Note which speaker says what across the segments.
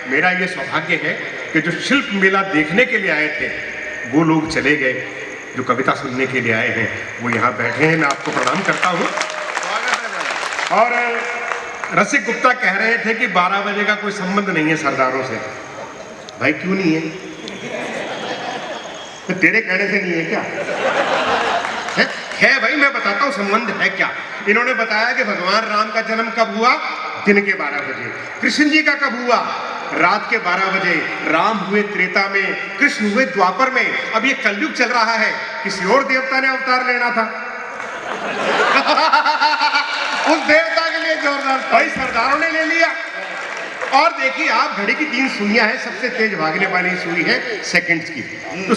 Speaker 1: मेरा ये सौभाग्य है कि जो शिल्प मेला देखने के लिए आए थे वो लोग चले गए, जो कविता सुनने के लिए आए हैं वो यहाँ बैठे हैं। मैं आपको प्रणाम करता हूँ। और रसिक गुप्ता कह रहे थे कि 12 बजे का कोई संबंध नहीं है सरदारों से। भाई क्यों नहीं है? तो तेरे कहने से नहीं है क्या? है भाई, मैं बताता हूँ संबंध है क्या। इन्होंने बताया कि भगवान राम का जन्म कब हुआ? दिन के 12 बजे। कृष्ण जी का कब हुआ? रात के 12 बजे। राम हुए त्रेता में, कृष्ण हुए द्वापर में। अब ये कलयुग चल रहा है, किसी और देवता ने अवतार लेना था। उस देवता के लिए जोरदार भाई सरदारों ने ले लिया। और देखिए आप, घड़ी की 3 सुइयां हैं, सबसे तेज भागने वाली सुई है सेकंड्स की, तो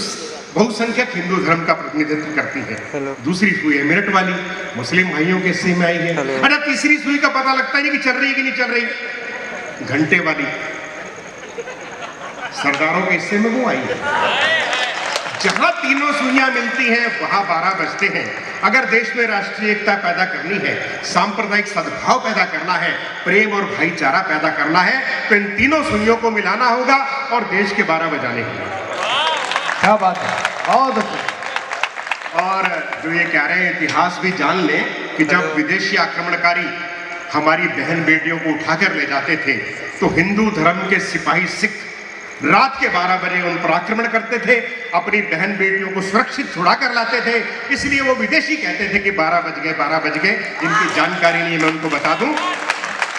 Speaker 1: बहुसंख्यक हिंदू धर्म का प्रतिनिधित्व करती है। दूसरी सुई है मिनट वाली, मुस्लिम भाइयों के हिस्से में आई है। अरे तीसरी सुई का पता लगता नहीं कि चल रही है कि नहीं चल रही, घंटे वाली सरदारों के हिस्से में वो आई है। जहां तीनों सुइयां मिलती हैं वहां 12 बजते हैं। अगर देश में राष्ट्रीय एकता पैदा करनी है, सांप्रदायिक सद्भाव पैदा करना है, प्रेम और भाईचारा पैदा करना है, तो इन तीनों सुइयों को मिलाना होगा और देश के 12 बजाने होंगे।
Speaker 2: क्या बात है, बहुत अच्छा।
Speaker 1: और जो ये कह रहे हैं, इतिहास भी जान लें कि जब विदेशी आक्रमणकारी हमारी बहन बेटियों को उठाकर ले जाते थे तो हिंदू धर्म के सिपाही सिख रात के 12 बजे उन पर आक्रमण करते थे, अपनी बहन बेटियों को सुरक्षित छुड़ा कर लाते थे। इसलिए वो विदेशी कहते थे कि 12 बज गए, 12 बज गए। इनकी जानकारी नहीं, मैं उनको बता दूं।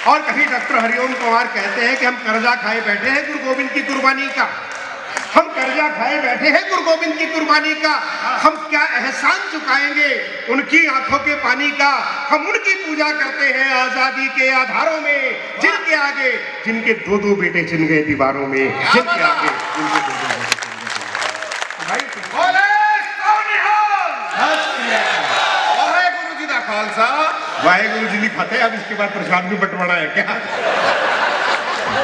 Speaker 1: और कहीं डॉक्टर हरिओम कुमार कहते हैं कि हम कर्जा खाए बैठे हैं गुरु गोविंद की कुर्बानी का। हम कर्जा खाए बैठे हैं गुरु गोविंद की कुर्बानी का। हम क्या एहसान चुकाएंगे उनकी आंखों के पानी का। हम उनकी पूजा करते हैं आजादी के आधारों में, जिनके आगे जिनके 2-2 बेटे चिन गए दीवारों में, जिनके आगे उनके 2-2 बेटे चिन गए। भाई
Speaker 2: वाहेगुरु जी दा खालसा,
Speaker 1: वाहेगुरु जी की फतेह। अब इसके बाद प्रसाद भी बंटवाना है क्या?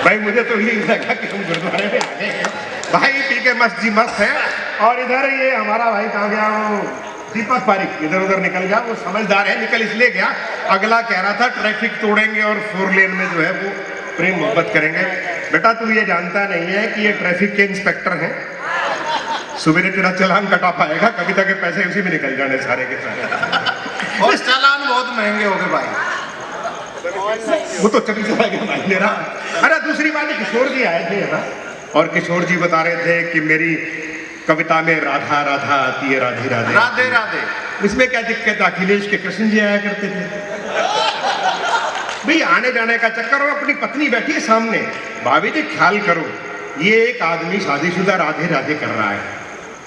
Speaker 1: भाई मुझे तो यही लगा कि हम गुरुद्वारे में आ गए हैं। भाई पी के मस्त जी मस्त है। और इधर ये हमारा भाई कहाँ गया? वो दीपक पारिक इधर उधर निकल गया। वो समझदार है, निकल इसलिए गया। अगला कह रहा था ट्रैफिक तोड़ेंगे और 4 लेन में जो है वो प्रेम मोहब्बत करेंगे। बेटा तू ये जानता नहीं है कि ये ट्रैफिक के इंस्पेक्टर हैं। सुबह तेरा चालान कटा पाएगा, कविता के पैसे उसी में निकल जाने सारे के सारे।
Speaker 2: और चालान बहुत महंगे हो गए भाई।
Speaker 1: वो तो चली चला गया भाई मेरा। अरे दूसरी बात है, किशोर जी आए थे ना, और किशोर जी बता रहे थे कि मेरी कविता में राधा राधा आती है, राधे राधे
Speaker 2: राधे राधे।
Speaker 1: इसमें क्या दिक्कत? अखिलेश के कृष्ण जी आया करते थे। भाई आने जाने का चक्कर। और अपनी पत्नी बैठी है सामने। भाभी जी ख्याल करो, ये एक आदमी शादीशुदा राधे राधे कर रहा है,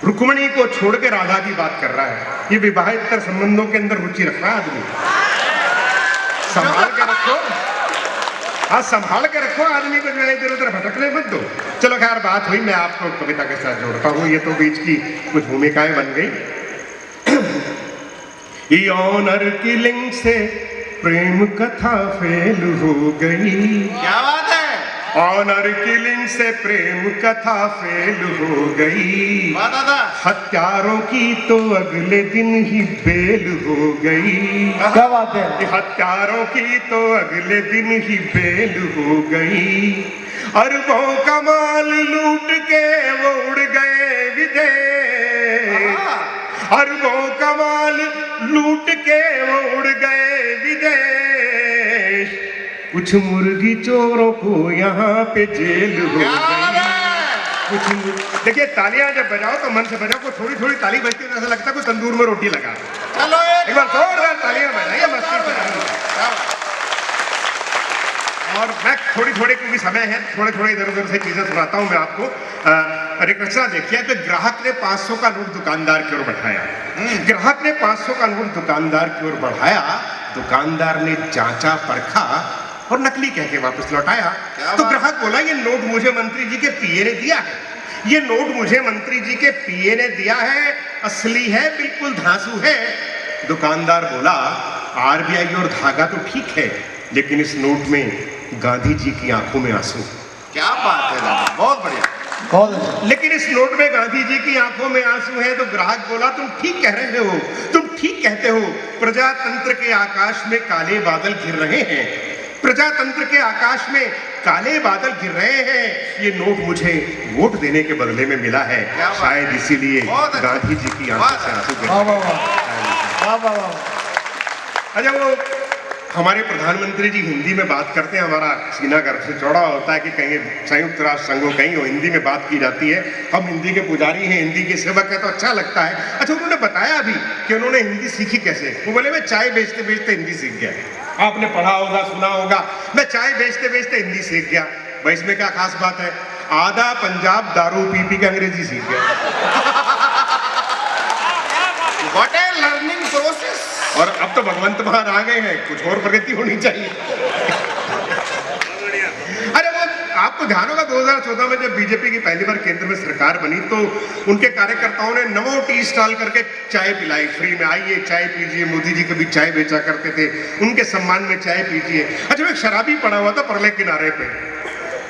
Speaker 1: रुक्मणी को छोड़ के राधा की बात कर रहा है। ये विवाहितर संबंधों के अंदर रुचि रख रहा है आदमी। संभाल के रखो, हाँ संभाल के रखो आदमी को, जो है इधर उधर भटकने मत दो। चलो खैर बात हुई, मैं आपको कविता के साथ जोड़ता हूँ। ये तो बीच की कुछ भूमिकाएं बन गई। ऑनर किलिंग से प्रेम कथा फेल हो गई।
Speaker 2: क्या बात है?
Speaker 1: ऑनर किलिंग से प्रेम कथा फेल हो गई।
Speaker 2: दादा
Speaker 1: हत्यारों की तो अगले दिन ही बेल हो गई।
Speaker 2: क्या बात है?
Speaker 1: हत्यारों की तो अगले दिन ही बेल हो गई। अरबों का माल लूट के वो उड़ गए विदेश। अरबों का माल लूट के वो उड़ गए विदेश। कुछ मुर्गी चोरों को यहाँ पे जेल हो गई। कुछ देखिए, तालियां जब बजाओ तो मन से बजाओ। को थोड़ी थोड़ी ताली बजती है, ऐसा लगता है कोई तंदूर में रोटी लगा।
Speaker 2: चलो
Speaker 1: एक बार जोरदार तालियां बजाइए मस्ती से। और मैं थोड़ी थोड़ी, क्योंकि समय है, थोड़े थोड़े इधर उधर से चीजें सुनाता हूं मैं आपको। एक रचना देखिए कि ग्राहक ने 500 का नोट दुकानदार की ओर बढ़ाया। ग्राहक ने 500 का नोट दुकानदार की ओर बढ़ाया। दुकानदार ने जांचा परखा और नकली कह के वापस लौटाया। तो ग्राहक बोला, ये नोट मुझे मंत्री जी के पीए ने दिया है। ये नोट मुझे मंत्री जी के पीए ने दिया है, असली है, बिल्कुल धांसू है। दुकानदार बोला, आरबीआई और धागा तो ठीक है, लेकिन इस नोट में गांधी जी की आंखों में आंसू।
Speaker 2: क्या बात है दादा, बहुत बढ़िया, बहुत अच्छा।
Speaker 1: लेकिन इस नोट में गांधी जी की आंखों में आंसू है। तो ग्राहक बोला, तुम ठीक कह रहे हो, तुम ठीक कहते हो। प्रजातंत्र के आकाश में काले बादल घिर रहे हैं। प्रजातंत्र के आकाश में काले बादल गिर रहे हैं, ये नोट मुझे वोट देने के बदले में मिला है,
Speaker 2: क्या बात।
Speaker 1: शायद इसीलिए
Speaker 2: बहुत अच्छा।
Speaker 1: गांधी जी की आंखों से आंसू गिर
Speaker 3: वाह
Speaker 1: रहे
Speaker 3: वाह
Speaker 1: हैं।
Speaker 3: वाह वाह वाह।
Speaker 1: अच्छा, वो हमारे प्रधानमंत्री जी हिंदी में बात करते हैं, हमारा सीना गर्व से चौड़ा होता है कि कहीं संयुक्त राष्ट्र संघ हो, कहीं हो, हिंदी में बात की जाती है। हम हिंदी के पुजारी हैं, हिंदी के सेवक हैं, तो अच्छा लगता है। अच्छा, उन्होंने बताया भी कि उन्होंने हिंदी सीखी कैसे। वो बोले मैं चाय बेचते बेचते हिंदी सीख गया। आपने पढ़ा होगा, सुना होगा, मैं चाय बेचते बेचते हिंदी सीख गया। भाई इसमें क्या खास बात है? आधा पंजाब दारू पी पी के अंग्रेजी सीख गया।
Speaker 2: What A learning process.
Speaker 1: और अब तो भगवंत महान आ गए हैं, कुछ और प्रगति होनी चाहिए। अरे वो आपको ध्यान होगा 2014 में जब बीजेपी की पहली बार केंद्र में सरकार बनी तो उनके कार्यकर्ताओं ने नमो टी स्टॉल करके चाय पिलाई फ्री में, आइए चाय पीजिए। मोदी जी कभी चाय बेचा करते थे, उनके सम्मान में चाय पीजिए। अच्छा, एक शराबी पड़ा हुआ था परले किनारे पे,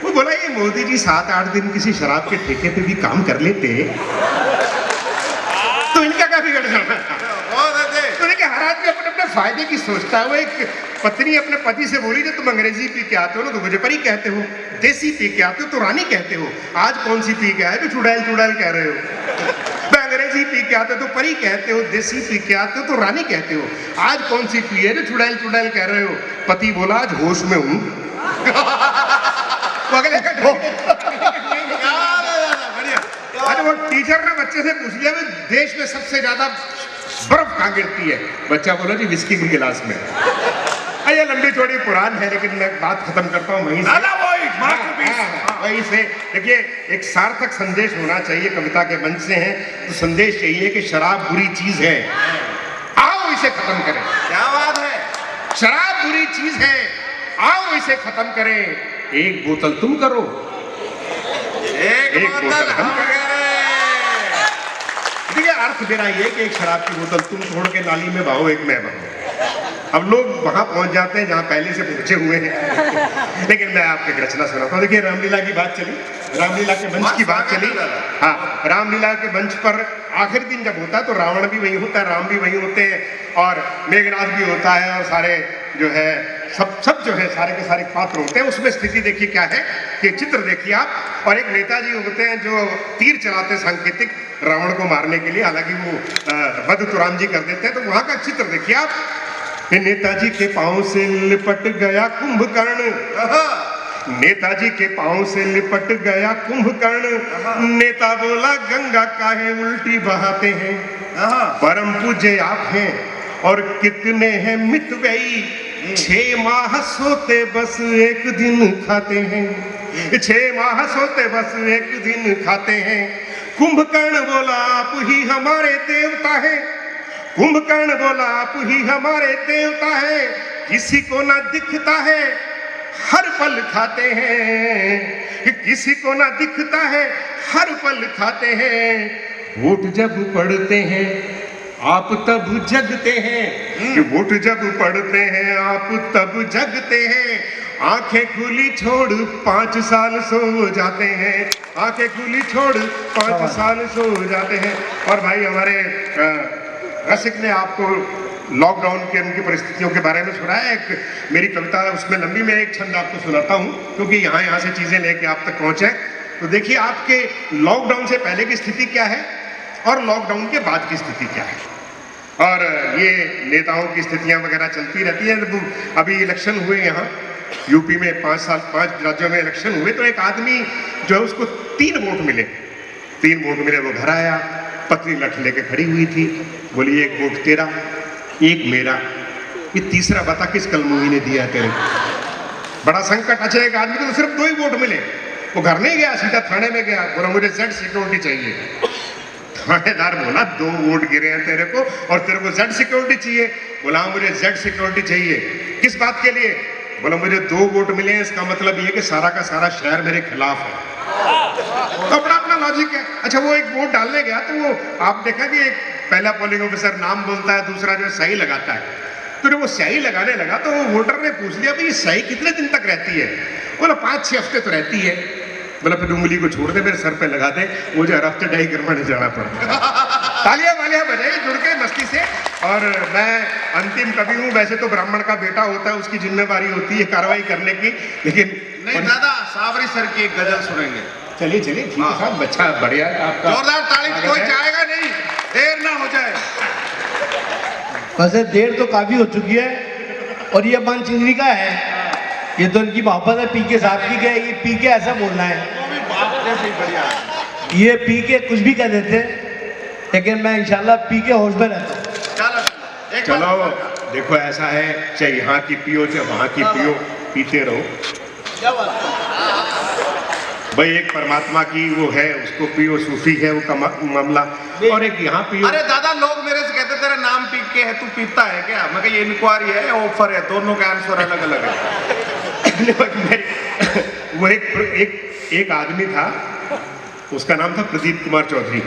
Speaker 1: वो बोला ये मोदी जी 7-8 दिन किसी शराब के ठेके पे भी काम कर लेते तो इनका क्या बिगड़ जाना था।
Speaker 2: बहुत अच्छे।
Speaker 1: तो देखिए, हर आदमी अपने अपने फायदे की सोचता है। वो एक पत्नी अपने पति से बोली, जब तुम अंग्रेजी पी के आते हो ना तो मुझे परी कहते हो, देसी पी के आते हो तो रानी कहते हो। आज कौन सी पी के आए तो चुड़ैल चुड़ैल कह रहे हो। मैं अंग्रेजी पी के आते हो तो परी कहते हो, देसी पी के आते हो तो रानी कहते हो। आज कौन सी पी है तो चुड़ैल चुड़ैल कह रहे हो। पति बोला आज होश में हूँ। वो अगले का अरे वो टीचर ने बच्चे से पूछ लिया देश में सबसे ज्यादा बर्फ कहाँ गिरती है। बच्चा बोला जी विस्की के गिलास में। ये लंबी चौड़ी पुराण है, लेकिन मैं बात खत्म करता हूँ वहीं से। वहीं से देखिए, एक सार्थक संदेश होना चाहिए। कविता के मंच से हैं तो संदेश यही है कि शराब बुरी चीज है, आओ इसे खत्म करें।
Speaker 2: क्या बात है।
Speaker 1: शराब बुरी चीज है, आओ इसे खत्म करें। एक बोतल तुम करो,
Speaker 2: एक
Speaker 1: बोतल
Speaker 2: बोतल
Speaker 1: हम
Speaker 2: हम करें।
Speaker 1: देखिए, अर्थ मेरा ये कि एक शराब की बोतल तुम छोड़ के नाली में बहाओ, एक मैं बहाऊं। अब लोग वहां पहुंच जाते हैं जहां पहले से पहुंचे हुए हैं। लेकिन मैं आपको एक रचना सुनाता हूँ। देखिए, रामलीला की बात चली, रामलीला के मंच की बात चली। हाँ, रामलीला के मंच पर आखिरी दिन जब होता है तो रावण भी वही होता है, राम भी वही होते हैं, और मेघनाथ भी होता है, और सारे जो है सब जो है सारे के सारे पात्र होते हैं। उसमें स्थिति देखिए क्या है कि चित्र देखिए आप, और एक नेताजी होते हैं जो तीर चलाते हैं सांकेतिक रावण को मारने के लिए। हालांकि वो वध तो राम जी कर देते हैं। तो वहां का चित्र देखिए आप। नेताजी के पांव से लिपट गया कुंभकर्ण, नेताजी के पांव से लिपट गया कुंभकर्ण। नेता बोला गंगा काहे उल्टी बहाते हैं, परम पूज्य आप हैं और कितने हैं मितव्ययी। 6 माह सोते बस एक दिन खाते हैं, 6 माह सोते बस एक दिन खाते हैं। कुंभकर्ण बोला आप ही हमारे देवता हैं, कुंभकर्ण बोला आप ही हमारे देवता है। किसी को ना दिखता है हर पल खाते हैं, किसी को ना दिखता है हर पल खाते हैं। वोट जब पड़ते हैं आप तब जगते हैं, वोट जब पड़ते हैं आप तब जगते हैं। आंखें खुली छोड़ 5 साल सो जाते हैं, आंखें खुली छोड़ 5 साल सो जाते हैं। और भाई हमारे रसिक ने आपको लॉकडाउन के उनकी परिस्थितियों के बारे में सुनाया। एक मेरी कविता है, उसमें लंबी मैं एक छंद आपको सुनाता हूँ, क्योंकि यहाँ से चीजें लेके आप तक पहुंचे। तो देखिए आपके लॉकडाउन से पहले की स्थिति क्या है और लॉकडाउन के बाद की स्थिति क्या है। और ये नेताओं की स्थितियां वगैरह चलती रहती है। अभी इलेक्शन हुए यहाँ यूपी में 5 राज्यों में इलेक्शन हुए, तो एक आदमी जो है उसको 3 वोट मिले, 3 वोट मिले। वो घर आया, पत्नी लठ लेके खड़ी हुई थी, बोली 1 वोट तेरा, 1 मेरा, ये तीसरा बता किस कलमुही ने दिया तेरे। बड़ा संकट। अच्छा, एक आदमी को तो सिर्फ 2 ही वोट मिले, वो घर नहीं गया, सीधा थाने में गया, बोला मुझे जेड सिक्योरिटी चाहिए। थानेदार बोला 2 वोट गिरे हैं तेरे को और तेरे को जेड सिक्योरिटी चाहिए। बोला मुझे जेड सिक्योरिटी चाहिए, किस बात के लिए? बोला मुझे 2 वोट मिले हैं, इसका मतलब ये कि सारा का सारा शहर मेरे खिलाफ है। तो अपना अपना लॉजिक है। अच्छा, वो एक वोट डालने गया तो वो आप देखा कि एक पहला पोलिंग ऑफिसर नाम बोलता है, दूसरा जो सही लगाता है। तो जब वो स्याही लगाने लगा तो वो वोटर ने पूछ लिया भाई ये स्याही कितने दिन तक रहती है? बोला 5-6 हफ्ते तो रहती है। बोला फिर उंगली को छोड़ दे, मेरे सर पे लगा दे, मुझे हर हफ्ते डाई करवाने जाना पड़ता। तालियां वालियां बजाई जुड़ के मस्ती से। और मैं अंतिम कवि हूँ, वैसे तो ब्राह्मण का बेटा होता है, उसकी जिम्मेवारी होती है कार्रवाई करने की, लेकिन
Speaker 2: नहीं दादा, सावरी सर की एक गजल सुनेंगे।
Speaker 1: चलिए चलिए ठीक है साहब, अच्छा बढ़िया है आपका।
Speaker 2: जोरदार ताली, कोई जाएगा नहीं, देर ना हो जाए।
Speaker 4: वैसे देर तो काफी हो चुकी है, और ये मन चिंगरी का है, ये तो इनकी मोहब्बत है पीके साहब की, ये पीके ऐसा बोलना है,
Speaker 2: वो भी बाप जैसे ही बढ़िया है।
Speaker 4: ये पीके कुछ भी कह देते, लेकिन मैं इंशाल्लाह पीके होश में रहता हूँ।
Speaker 2: चलो एक
Speaker 1: चलो
Speaker 2: बार-
Speaker 1: देखो ऐसा है, चाहे यहाँ की पियो चाहे वहाँ की पियो, पीते रहो।
Speaker 4: क्या बात है?
Speaker 1: भाई एक परमात्मा की वो है, उसको पियो, सूफी है वो का मामला, और एक यहाँ पियो।
Speaker 2: अरे दादा, लोग मेरे से कहते तेरा नाम पी के है, तू पीता है क्या? मैं कहा ये इंक्वायरी है, ऑफर है, दोनों का आंसर अलग अलग है।
Speaker 1: वो एक आदमी था, उसका नाम था प्रदीप कुमार चौधरी।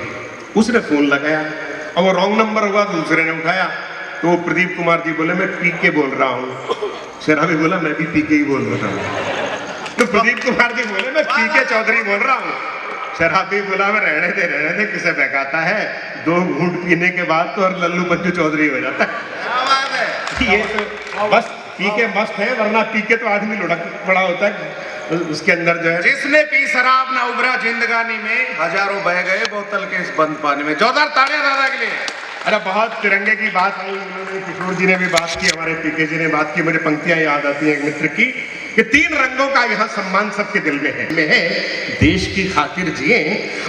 Speaker 1: उसने फोन लगाया और वो रॉन्ग नंबर हुआ, दूसरे ने उठाया, तो प्रदीप कुमार जी बोले मैं पी के बोल रहा हूँ। शराबी बोला मैं भी पी के ही बोल रहा हूँ। तो प्रदीप कुमार जी बोले मैं पी के चौधरी बोल रहा हूँ। शराबी बोला मैं रहने दे, किसे बहकाता है, 2 घूंट पीने के बाद तो और लल्लू पंजू चौधरी हो जाता है।
Speaker 2: क्या बात है?
Speaker 1: ये तो बस पी के मस्त है, वरना पी के तो आदमी लुढ़क पड़ा होता है उसके अंदर जो है।
Speaker 2: जिसने पी शराब ना उभरा जिंदगानी में, हजारों बह गए बोतल के इस बंद पानी में। जोरदार तालियां दादा के लिए।
Speaker 1: अरे बहुत तिरंगे की बात आई, उन्होंने किशोर जी ने भी बात की, हमारे पीके जी ने बात की, मुझे पंक्तियां याद आती हैं एक मित्र की कि 3 रंगों का यहाँ सम्मान सबके दिल में है, देश की खातिर जिए,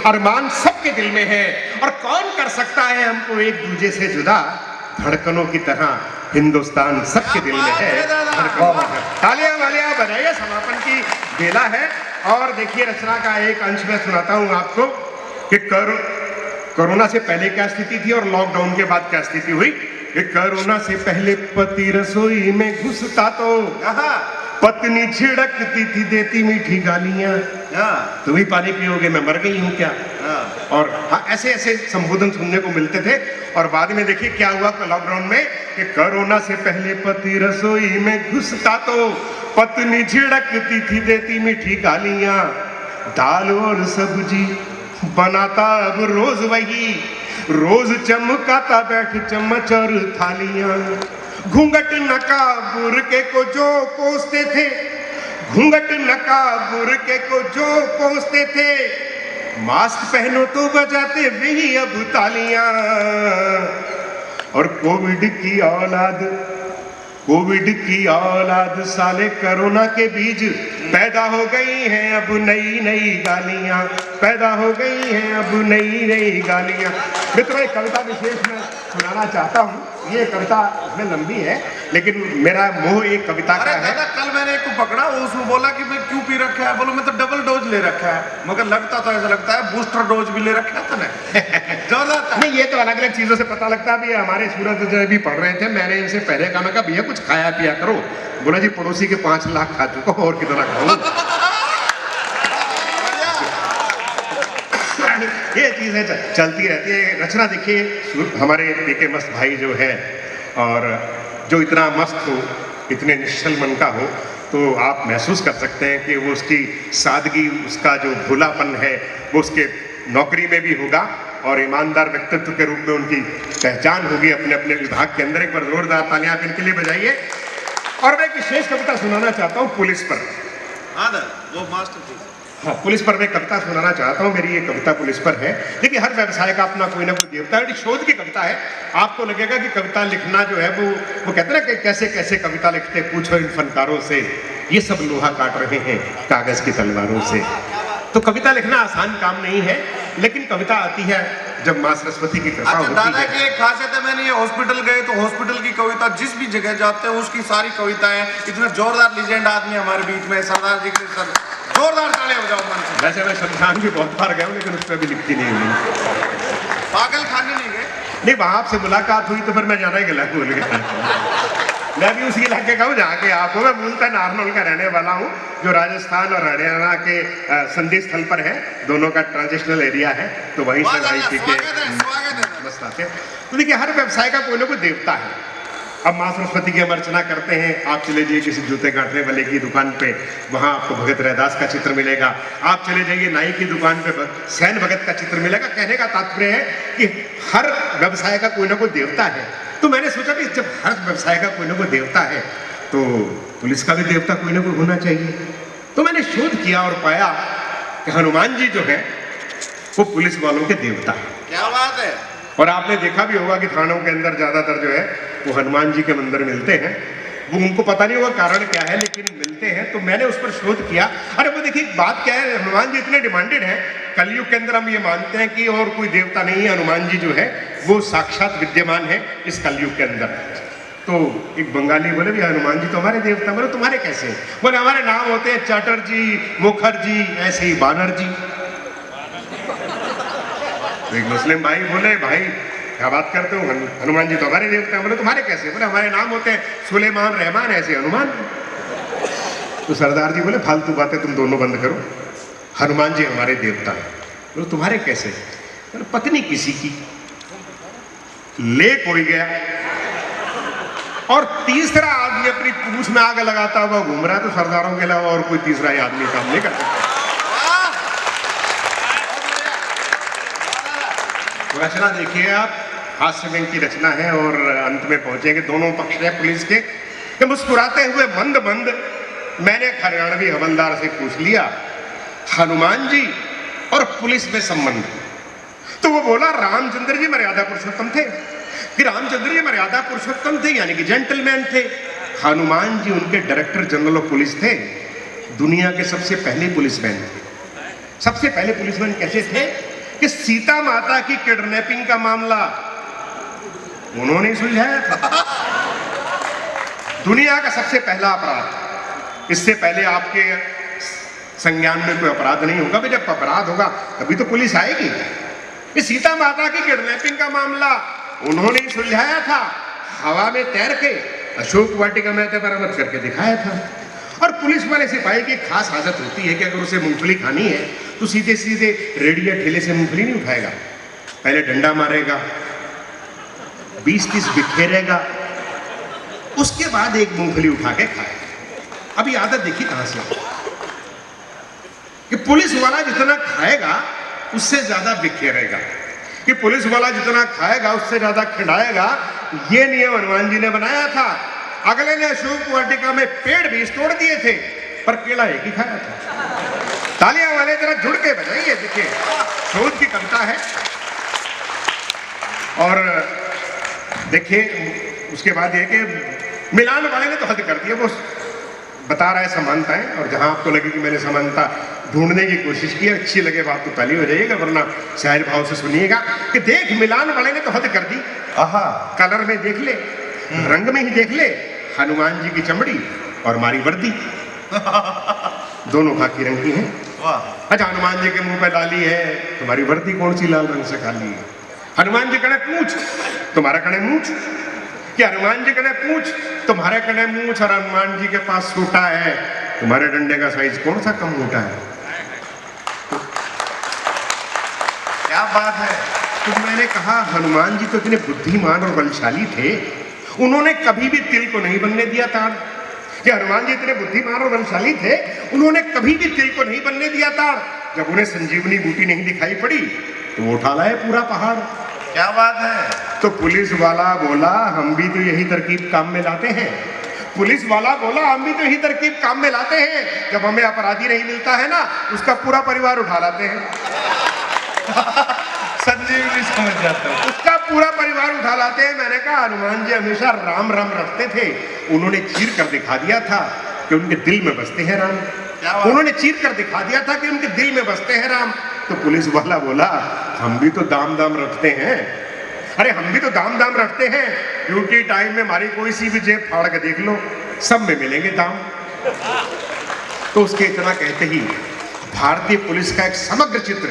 Speaker 1: अरमान सबके दिल में है, और कौन कर सकता है हमको एक दूजे से जुदा, धड़कनों की तरह हिंदुस्तान सबके दिल में है। तालियां वालियां बजाइए, समापन की बेला है। और देखिए रचना का एक अंश मैं सुनाता हूं आपको कि कोरोना से पहले क्या स्थिति थी और लॉकडाउन के बाद क्या स्थिति हुई। कि कोरोना से पहले पति रसोई में घुसता तो पत्नी छिड़कती थी, देती मीठी गालियां, तुम ही पानी पियोगे, मैं मर गई हूं क्या। और हाँ, ऐसे ऐसे संबोधन सुनने को मिलते थे। और बाद में देखिए क्या हुआ लॉकडाउन में कि कोरोना से पहले पति रसोई में घुसता तो पत्नी झिड़कती थी, देती मीठी गालियां, दाल और सब्जी बनाता अब रोज वही, रोज चमकाता बैठ चम्मच और थालियां, घूंघट नकाब बुर्के को जो कोसते थे, घूंघट नकाब बुर्के को जो कोसते थे, मास्क पहनो तो बजाते वही अब तालियां। और कोविड की औलाद साले कोरोना के बीज पैदा हो गई हैं अब नई नई गालियां, पैदा हो गई हैं अब नई नई गालियां। मित्रों एक कविता विशेष मैं सुनाना चाहता हूँ, ये कविता इसमें लंबी है लेकिन मेरा मोह एक कविता का है।
Speaker 2: दादा कल मैंने एक को पकड़ा, वो उसमें बोला कि मैं क्यों पी रखा है, बोलो मैं तो डबल डोज ले रखा है, मगर लगता तो ऐसा लगता है बूस्टर डोज भी ले रखा था ना।
Speaker 1: नहीं ये तो अलग अलग चीजों से पता लगता है। हमारे सूरत जो भी पढ़ रहे थे, मैंने इनसे पहले कहा, मैं कहा भैया कुछ खाया पिया करो। बोला जी पड़ोसी के 5 लाख खा चुका हूं और कितना खाऊं। ये चीजें चलती रहती है। रचना देखिए, हमारे पीके मस्त भाई जो है, और जो इतना मस्त हो, इतने निश्चल मन का हो, तो आप महसूस कर सकते हैं कि वो उसकी सादगी, उसका जो भोलापन है वो उसके नौकरी में भी होगा और ईमानदार व्यक्तित्व के रूप में उनकी पहचान होगी अपने अपने विभाग के अंदर। एक बार जोरदार तालियां आप इनके लिए बजाइए। और मैं एक विशेष कविता सुनाना चाहता हूँ पुलिस पर।
Speaker 2: वो मास्टरपीस।
Speaker 1: हाँ, पुलिस पर मैं कविता सुनाना चाहता हूँ। मेरी ये कविता पुलिस पर है। देखिए हर व्यवसाय का अपना कोई ना कोई देवता है। शोध की कविता है। आपको लगेगा कि कविता लिखना जो है वो कहते हैं ना कि कैसे कैसे कविता लिखते, पूछो इन फनकारों से, ये सब लोहा काट रहे हैं कागज की तलवारों से। तो कविता लिखना आसान काम नहीं है, लेकिन कविता आती है जब माँ सरस्वती की कृपा होती है।
Speaker 2: दादा की एक खासियत है, मैंने ये हॉस्पिटल गए तो हॉस्पिटल की कविता, जिस भी जगह जाते हैं उसकी सारी कविताएं, इतने जोरदार लीजेंड आदमी हमारे बीच में, सरदार जी के सर, जोरदार तालियां बजाओ मन से।
Speaker 1: वैसे मैं शमशान भी बहुत बार गया हूँ, लेकिन उस पर भी लिखती नहीं हुई।
Speaker 2: पागल खाने नहीं गए?
Speaker 1: नहीं, वहां आपसे मुलाकात हुई तो फिर मैं जाना ही गला भूल गया। मैं भी उसी इलाके का हूँ जहाँ के आप हो। मैं मूलतः नारनौल का रहने वाला हूँ, जो राजस्थान और हरियाणा के संधि स्थल पर है। दोनों का ट्रांजिशनल एरिया है, तो वहीं से भाई के मस्त आते हैं। तो देखिए हर व्यवसाय का कोई ना कोई देवता है। अब माँ सरस्वती की हम अर्चना करते हैं। आप चले जाइए किसी जूते काटने वाले की दुकान पे, वहाँ आपको भगत रैदास का चित्र मिलेगा। आप चले जाइए नाई की दुकान पे, सैन भगत का चित्र मिलेगा। कहने का तात्पर्य है कि हर व्यवसाय का कोई ना कोई देवता है। तो मैंने सोचा कि जब हर व्यवसाय का कोई ना कोई देवता है, तो पुलिस का भी देवता कोई ना कोई होना चाहिए। तो मैंने शोध किया और पाया कि हनुमान जी जो है वो पुलिस वालों के देवता हैं।
Speaker 2: क्या बात है।
Speaker 1: और आपने देखा भी होगा कि थानों के अंदर ज्यादातर जो है वो हनुमान जी के मंदिर मिलते हैं। वो उनको पता नहीं होगा कारण क्या है, लेकिन मिलते हैं। तो मैंने उस पर शोध किया। अरे वो देखिए बात क्या है, हनुमान जी इतने डिमांडेड हैं, कलयुग के अंदर हम ये मानते हैं कि और कोई देवता नहीं है, हनुमान जी जो है वो साक्षात विद्यमान है इस कलयुग के अंदर। तो एक बंगाली बोले भी हनुमान जी तो हमारे देवता। बोले तुम्हारे कैसे? बोले हमारे नाम होते हैं चटर्जी, मुखर्जी, ऐसे ही बानर्जी। तो एक मुस्लिम भाई बोले भाई क्या बात करते हो, हनुमान जी तो हमारे देवता हैं। बोले तुम्हारे कैसे? बोले हमारे नाम होते हैं सुलेमान, रहमान, ऐसे हनुमान। तो सरदार जी बोले फालतू बातें तुम दोनों बंद करो, हनुमान जी हमारे देवता हैं। बोले तुम्हारे कैसे? बोले पत्नी किसी की ले कोई गया और तीसरा आदमी अपनी पूंछ में आग लगाता हुआ घूम रहा है, तो सरदारों के अलावा और कोई तीसरा ही आदमी काम नहीं कर सकता। रचना देखिए आप, हास्य व्यंग की रचना है और अंत में पहुंचेंगे दोनों पक्ष है पुलिस के। कि मुस्कुराते हुए मंद मंद मैंने हरियाणवी हवलदार से पूछ लिया हनुमान जी और पुलिस में संबंध। तो वो बोला रामचंद्र जी मर्यादा पुरुषोत्तम थे। कि रामचंद्र जी मर्यादा पुरुषोत्तम थे यानी कि जेंटलमैन थे। हनुमान जी उनके डायरेक्टर जनरल ऑफ पुलिस थे, दुनिया के सबसे पहले पुलिसमैन थे। सबसे पहले पुलिसमैन कैसे थे कि सीता माता की किडनैपिंग का मामला उन्होंने सुलझाया था। दुनिया का सबसे पहला अपराध। इससे पहले आपके संज्ञान में कोई अपराध नहीं होगा, जब अपराध होगा तभी तो पुलिस आएगी। कि सीता माता की किडनैपिंग का मामला उन्होंने ही सुलझाया था, हवा में तैर के अशोक वाटिका में बरामद करके दिखाया था। और पुलिस वाले सिपाही की खास आदत होती है कि अगर उसे मूंगफली खानी है तो सीधे सीधे रेडी या ठेले से मूंगफली नहीं उठाएगा, पहले डंडा मारेगा, 20-30 बिखेरेगा, उसके बाद एक मूंगफली उठा के खाएगा। अब ये आदत देखिए कहां से कि पुलिस वाला जितना खाएगा उससे ज्यादा बिखेरेगा, कि पुलिस वाला जितना खाएगा उससे ज्यादा खिलाएगा। ये नियम हनुमान जी ने बनाया था। अगले ने अशोक वाटिका में पेड़ भी तोड़ दिए थे पर केला एक ही खाया था। तालियां वाले जरा जुड़ के बजाइए, देखिए शोध की कविता है। और देखिए उसके बाद ये कि मिलान वाले ने तो हद कर दिया, वो बता रहा है समानताएं, और जहां आपको लगे कि मैंने समानता ढूंढने की कोशिश की, अच्छी लगे बात तो पहले हो जाइएगा, वरना शायर भाव से सुनिएगा कि देख मिलान वाले ने तो हद कर दी। आहा, कलर में देख ले, रंग में ही देख ले, हनुमान जी की चमड़ी और हमारी वर्दी दोनों खाकी रंग की हैं। अच्छा, हनुमान जी के मुंह पे लाली है, तुम्हारी वर्दी कौन सी लाल रंग से खाली है? हनुमान जी कने पूछ, तुम्हारा कने मूछ। कि हनुमान जी कने पूछ, तुम्हारे कने मूछ, और हनुमान जी के पास सूटा है, तुम्हारे डंडे का साइज कौन सा कम मोटा है? क्या बात है। तो मैंने कहा हनुमान जी तो इतने बुद्धिमान और बलशाली थे, उन्होंने कभी भी तिल को नहीं बनने दिया था। कि हनुमान जी इतने बुद्धिमान और बलशाली थे, उन्होंने कभी भी तिल को नहीं बनने दिया था। जब उन्हें संजीवनी बूटी नहीं दिखाई पड़ी तो वो उठा लाए पूरा पहाड़। क्या बात है। तो पुलिस वाला बोला हम भी तो यही तरकीब काम में लाते हैं। पुलिस वाला बोला हम भी तो यही तरकीब काम में लाते हैं, जब हमें अपराधी नहीं मिलता है ना, उसका पूरा परिवार उठा लाते हैं। संजीवनी समझ जाता है, उसका पूरा परिवार उठा लाते हैं। मैंने कहा हनुमान जी हमेशा राम राम रखते थे, उन्होंने चीर कर दिखा दिया था कि उनके दिल में बसते हैं राम। उन्होंने चीर कर दिखा दिया था कि उनके दिल में बसते हैं राम। तो पुलिस वाला बोला हम भी तो दाम दाम रखते हैं। अरे हम भी तो दाम दाम रखते हैं, ड्यूटी टाइम में हमारी कोई सी भी जेब फाड़ के देख लो, सब में मिलेंगे दाम। तो उसके इतना कहते ही भारतीय पुलिस का एक समग्र चित्र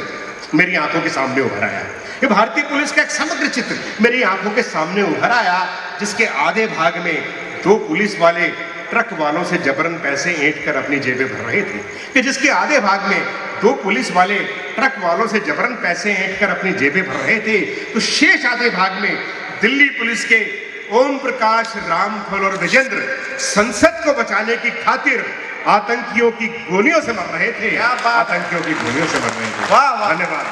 Speaker 1: मेरी आंखों के सामने उभर आया। ये भारतीय पुलिस का एक समग्र चित्र मेरी आंखों के सामने उभर आया, जिसके आधे भाग में दो पुलिस वाले ट्रक वालों से जबरन पैसे ऐंठ कर अपनी जेबें भर रहे थे। कि जिसके आधे भाग में दो पुलिस वाले ट्रक वालों से जबरन पैसे ऐंठ कर अपनी जेबें भर रहे थे, तो शेष आधे भाग में दिल्ली पुलिस के ओम प्रकाश, रामफल और विजेंद्र संसद को बचाने की खातिर आतंकियों की गोलियों से मर रहे थे। आतंकियों की गोलियों से मर रहे थे। धन्यवाद।